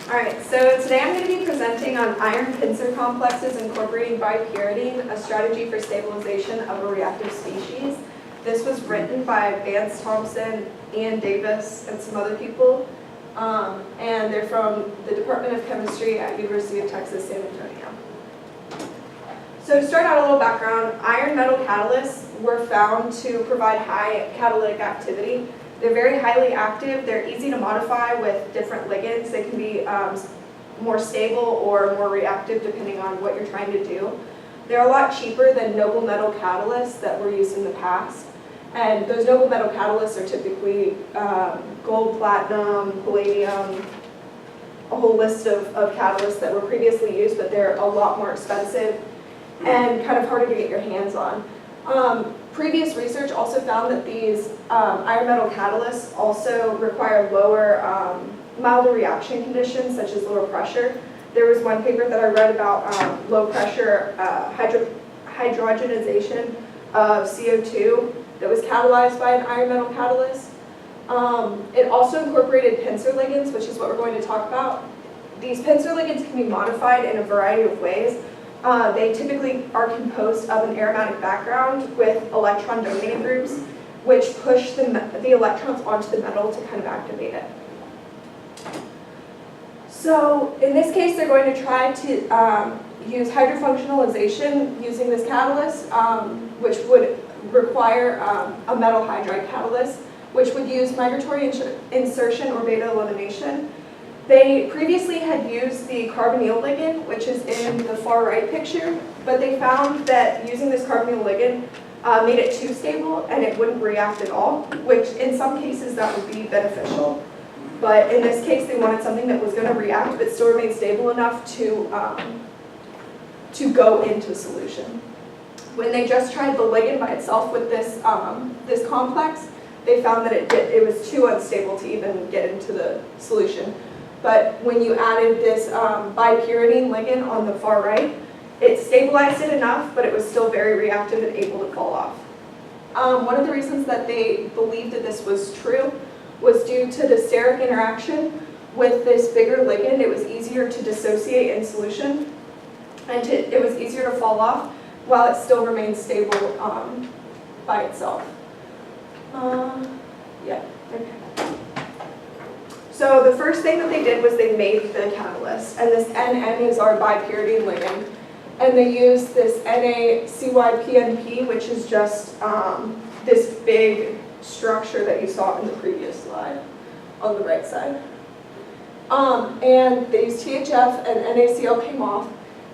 Alright, so today I'm going to be presenting on iron pincer complexes incorporating bipyridine, a strategy for stabilization of a reactive species. This was written by Vance Thompson, Ian Davis, and some other people, and they're from the Department of Chemistry at University of Texas, San Antonio. So to start out, a little background, iron metal catalysts were found to provide high catalytic activity. They're very highly active, they're easy to modify with different ligands. They can be more stable or more reactive depending on what you're trying to do. They're a lot cheaper than noble metal catalysts that were used in the past. And those noble metal catalysts are typically gold, platinum, palladium, a whole list of catalysts that were previously used, but they're a lot more expensive and kind of harder to get your hands on. Previous research also found that these iron metal catalysts also require lower, milder reaction conditions, such as lower pressure. There was one paper that I read about low pressure hydrogenization of CO2 that was catalyzed by an iron metal catalyst. It also incorporated pincer ligands, which is what we're going to talk about. These pincer ligands can be modified in a variety of ways. They typically are composed of an aromatic background with electron donating groups, which push the electrons onto the metal to kind of activate it. So in this case, they're going to try to use hydrofunctionalization using this catalyst, which would require a metal hydride catalyst, which would use migratory insertion or beta elimination. They previously had used the carbonyl ligand, which is in the far right picture, but they found that using this carbonyl ligand made it too stable and it wouldn't react at all, which in some cases that would be beneficial. But in this case, they wanted something that was going to react but still remain stable enough to go into solution. When they just tried the ligand by itself with this, this complex, they found that it was too unstable to even get into the solution. But when you added this bipyridine ligand on the far right, it stabilized it enough, but it was still very reactive and able to fall off. One of the reasons that they believed that this was true was due to the steric interaction with this bigger ligand. It was easier to dissociate in solution, and it was easier to fall off while it still remained stable by itself. Yeah. Okay. So the first thing that they did was they made the catalyst, and this NN is our bipyridine ligand, and they used this NaCyPNP, which is just this big structure that you saw in the previous slide on the right side. And they used THF and NaCl came off,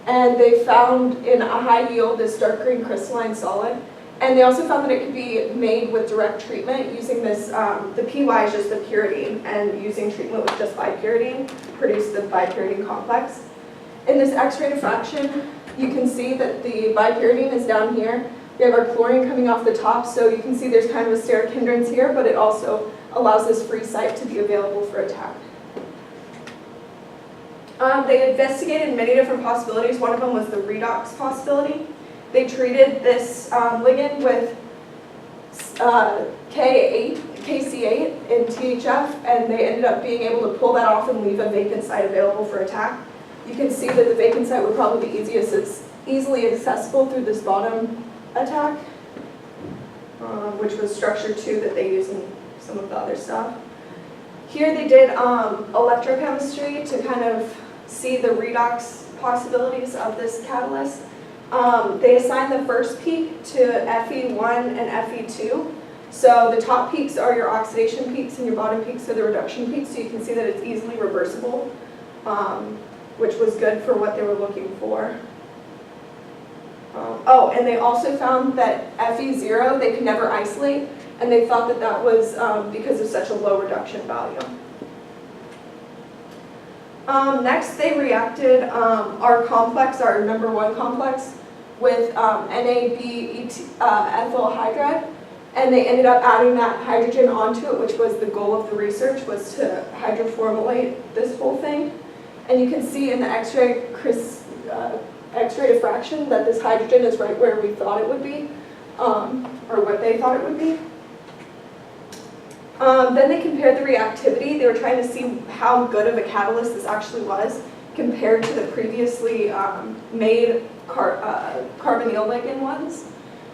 and they found in a high yield this dark green crystalline solid. And they also found that it could be made with direct treatment using this, the PY is just the pyridine, and using treatment with just bipyridine produced the bipyridine complex. In this X-ray diffraction, you can see that the bipyridine is down here. We have our chlorine coming off the top, so you can see there's kind of a steric hindrance here, but it also allows this free site to be available for attack. They investigated many different possibilities. One of them was the redox possibility. They treated this ligand with KC8 in THF, and they ended up being able to pull that off and leave a vacant site available for attack. You can see that the vacant site would probably be easily accessible through this bottom attack, which was structure 2 that they use in some of the other stuff. Here they did electrochemistry to kind of see the redox possibilities of this catalyst. They assigned the first peak to Fe1 and Fe2. So the top peaks are your oxidation peaks and your bottom peaks are the reduction peaks. So you can see that it's easily reversible, which was good for what they were looking for. Oh, and they also found that Fe0 they could never isolate, and they thought that that was because of such a low reduction value. Next, they reacted our complex, our number 1 complex, with NAB ethyl hydride, and they ended up adding that hydrogen onto it, which was the goal of the research, was to hydroformylate this whole thing. And you can see in the X-ray diffraction that this hydrogen is right where we thought it would be, or what they thought it would be. Then they compared the reactivity. They were trying to see how good of a catalyst this actually was compared to the previously made carbonyl ligand ones.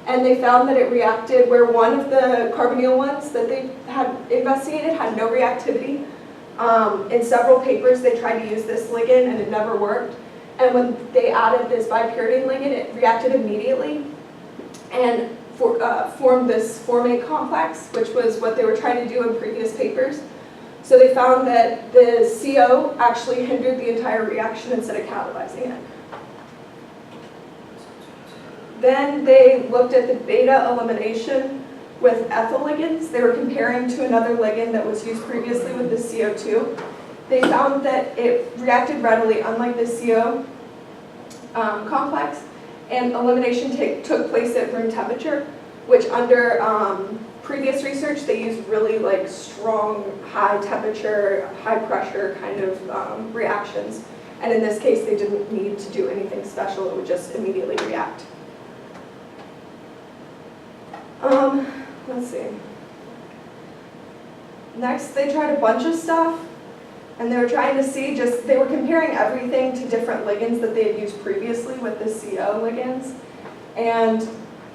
And they found that it reacted where one of the carbonyl ones that they had investigated had no reactivity. In several papers, they tried to use this ligand and it never worked. And when they added this bipyridine ligand, it reacted immediately and formed this formate complex, which was what they were trying to do in previous papers. So they found that the CO actually hindered the entire reaction instead of catalyzing it. Then they looked at the beta elimination with ethyl ligands. They were comparing to another ligand that was used previously with the CO2. They found that it reacted readily, unlike the CO complex, and elimination took place at room temperature, which under previous research, they used really like strong, high temperature, high pressure kind of reactions. And in this case, they didn't need to do anything special. It would just immediately react. Let's see. Next, they tried a bunch of stuff, and they were trying to see they were comparing everything to different ligands that they had used previously with the CO ligands, and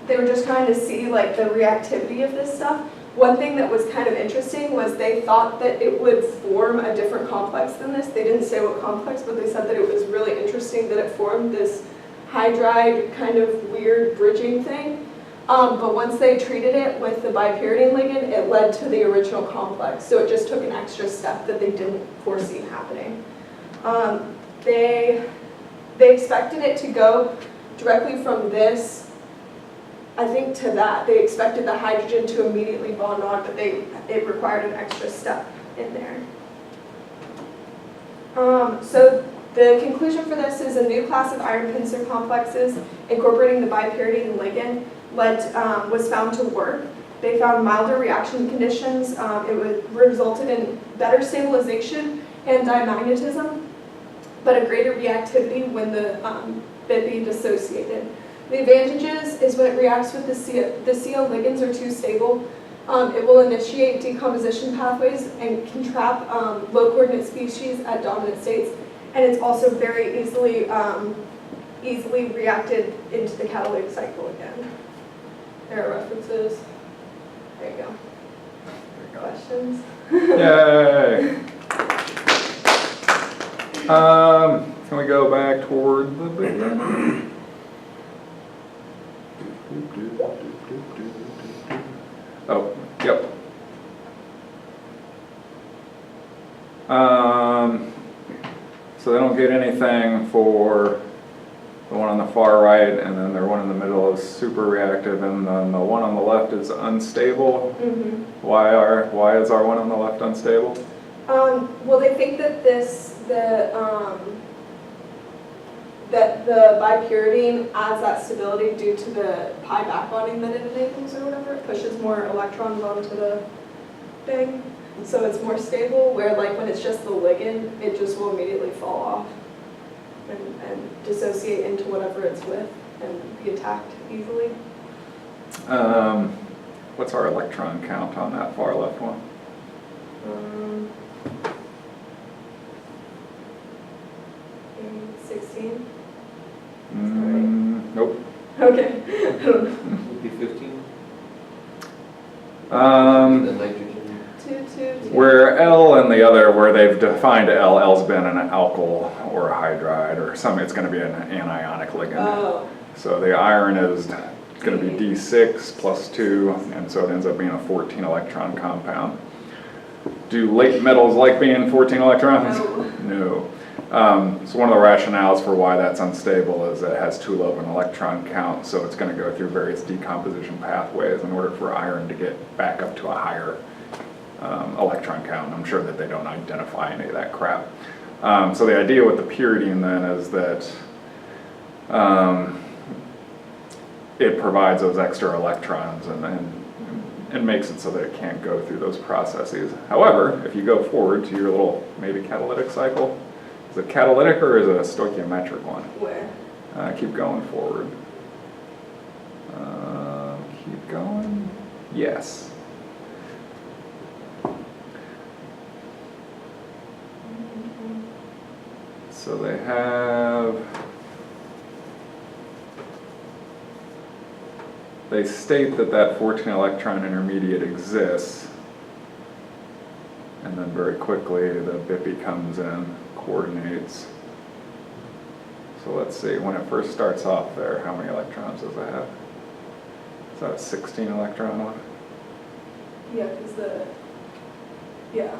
they were just trying to see like the reactivity of this stuff. One thing that was kind of interesting was they thought that it would form a different complex than this. They didn't say what complex, but they said that it was really interesting that it formed this hydride kind of weird bridging thing. But once they treated it with the bipyridine ligand, it led to the original complex. So it just took an extra step that they didn't foresee happening. They expected it to go directly from this, I think, to that. They expected the hydrogen to immediately bond on, but it required an extra step in there. So the conclusion for this is a new class of iron pincer complexes incorporating the bipyridine ligand was found to work. They found milder reaction conditions. It resulted in better stabilization and dimagnetism, but a greater reactivity when the BIP dissociated. The advantages is when it reacts with the CO ligands are too stable. It will initiate decomposition pathways and can trap low coordinate species at dominant states, and it's also very easily reacted into the catalytic cycle again. There are references. There you go. Questions? Yay! Can we go back toward the beginning? Oh, yep. So they don't get anything for the one on the far right, and then their one in the middle is super reactive, and then the one on the left is unstable. Mm-hmm. Why is our one on the left unstable? Well, they think that that the bipyridine adds that stability due to the pi backbonding that it enables or whatever. It pushes more electrons onto the thing, so it's more stable, where like when it's just the ligand, it just will immediately fall off and dissociate into whatever it's with and be attacked easily. What's our electron count on that far left one? 16? Nope. Okay. Would be 15. The nitrogen. Where L and the other, where they've defined L, L's been an alkyl or a hydride or something, it's going to be an anionic ligand. Oh. So the iron is going to be D6 plus 2, and so it ends up being a 14 electron compound. Do late metals like being 14 electrons? No. So one of the rationales for why that's unstable is that it has too low of an electron count, so it's going to go through various decomposition pathways in order for iron to get back up to a higher electron count. I'm sure that they don't identify any of that crap. So the idea with the pyridine then is that it provides those extra electrons and makes it so that it can't go through those processes. However, if you go forward to your little maybe catalytic cycle, is it catalytic or is it a stoichiometric one? Where? Keep going forward. Keep going. Yes. So they have, they state that that 14 electron intermediate exists, and then very quickly the BIP comes in, coordinates. So let's see, when it first starts off there, how many electrons does it have? Is that a 16 electron one? Yeah, because yeah.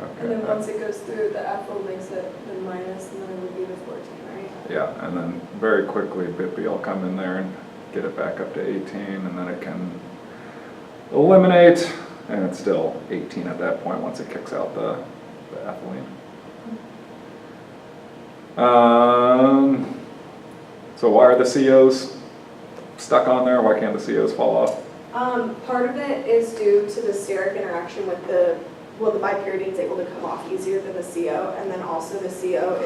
Okay. And then once it goes through, the ethyl makes it the minus, and then it would be the 14, right? Yeah, and then very quickly BIP will come in there and get it back up to 18, and then it can eliminate, and it's still 18 at that point once it kicks out the ethylene. So why are the COs stuck on there? Why can't the COs fall off? Part of it is due to the steric interaction with the bipyridine is able to come off easier than the CO, and then also the CO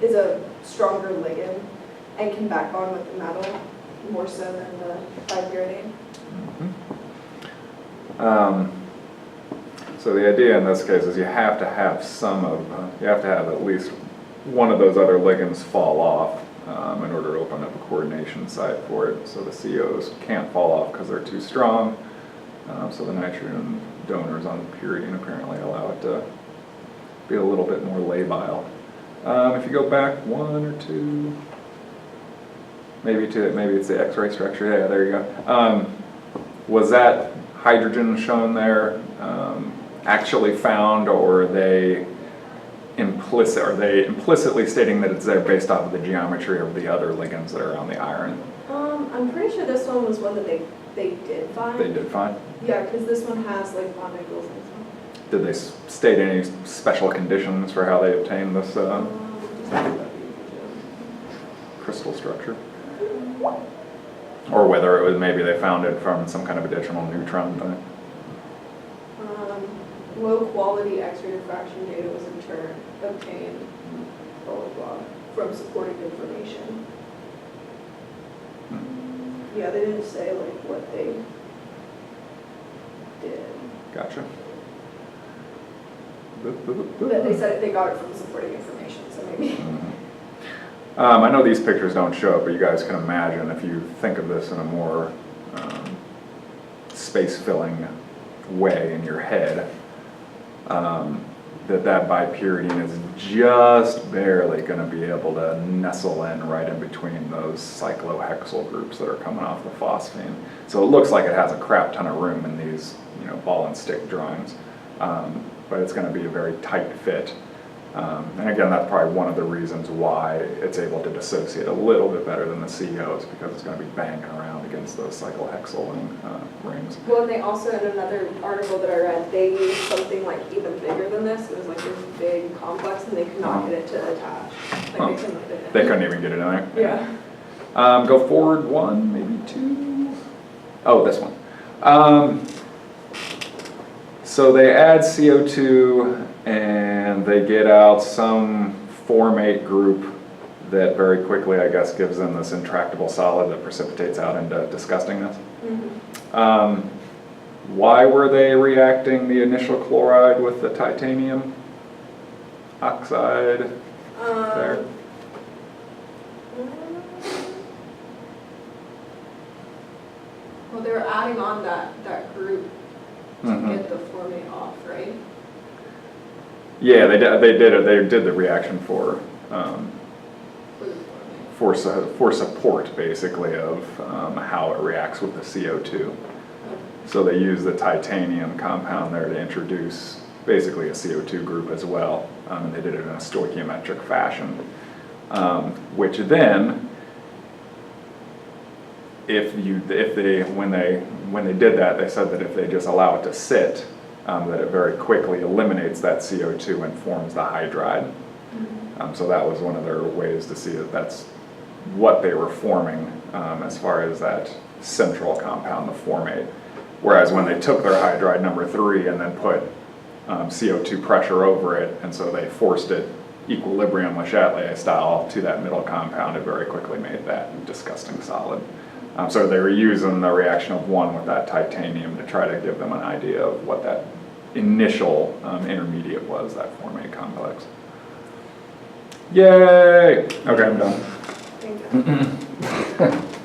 is a stronger ligand and can back bond with the metal more so than the bipyridine. So the idea in this case is you have to have you have to have at least one of those other ligands fall off in order to open up a coordination site for it. So the COs can't fall off because they're too strong. So the nitrogen donors on the pyridine apparently allow it to be a little bit more labile. If you go back one or two, maybe it's the X-ray structure. Yeah, there you go. Was that hydrogen shown there actually found, or are they implicitly stating that it's there based off of the geometry of the other ligands that are on the iron? I'm pretty sure this one was one that they did find. They did find? Yeah, because this one has like bond angles and stuff. Did they state any special conditions for how they obtained this crystal structure? Or whether it was maybe they found it from some kind of additional neutron thing? Low quality X-ray diffraction data was in turn obtained, blah, blah, blah, from supporting information. Yeah, they didn't say like what they did. Gotcha. But they said they got it from supporting information, so maybe. I know these pictures don't show it, but you guys can imagine if you think of this in a more space-filling way in your head, that bipyridine is just barely going to be able to nestle in right in between those cyclohexyl groups that are coming off the phosphine. So it looks like it has a crap ton of room in these, ball and stick drawings, but it's going to be a very tight fit. And again, that's probably one of the reasons why it's able to dissociate a little bit better than the COs, because it's going to be banging around against those cyclohexyl rings. Well, and they also, in another article that I read, they used something like even bigger than this. It was like this big complex, and they could not get it to attach. Like They couldn't even get it in there? Yeah. Go forward one, maybe two. Oh, this one. So they add CO2 and they get out some formate group that very quickly, I guess, gives them this intractable solid that precipitates out into disgustingness. Why were they reacting the initial chloride with the titanium oxide there? Well, they were adding on that group to get the formate off, right? Yeah, they did it. They did the reaction for support, basically, of how it reacts with the CO2. So they use the titanium compound there to introduce basically a CO2 group as well, and they did it in a stoichiometric fashion, which then, when they did that, they said that if they just allow it to sit, that it very quickly eliminates that CO2 and forms the hydride. So that was one of their ways to see that that's what they were forming as far as that central compound, the formate. Whereas when they took their hydride number 3 and then put CO2 pressure over it, and so they forced it equilibrium Le Chatelet style to that middle compound, it very quickly made that disgusting solid. So they were using the reaction of 1 with that titanium to try to give them an idea of what that initial intermediate was, that formate complex. Yay! Okay, I'm done. Thank you.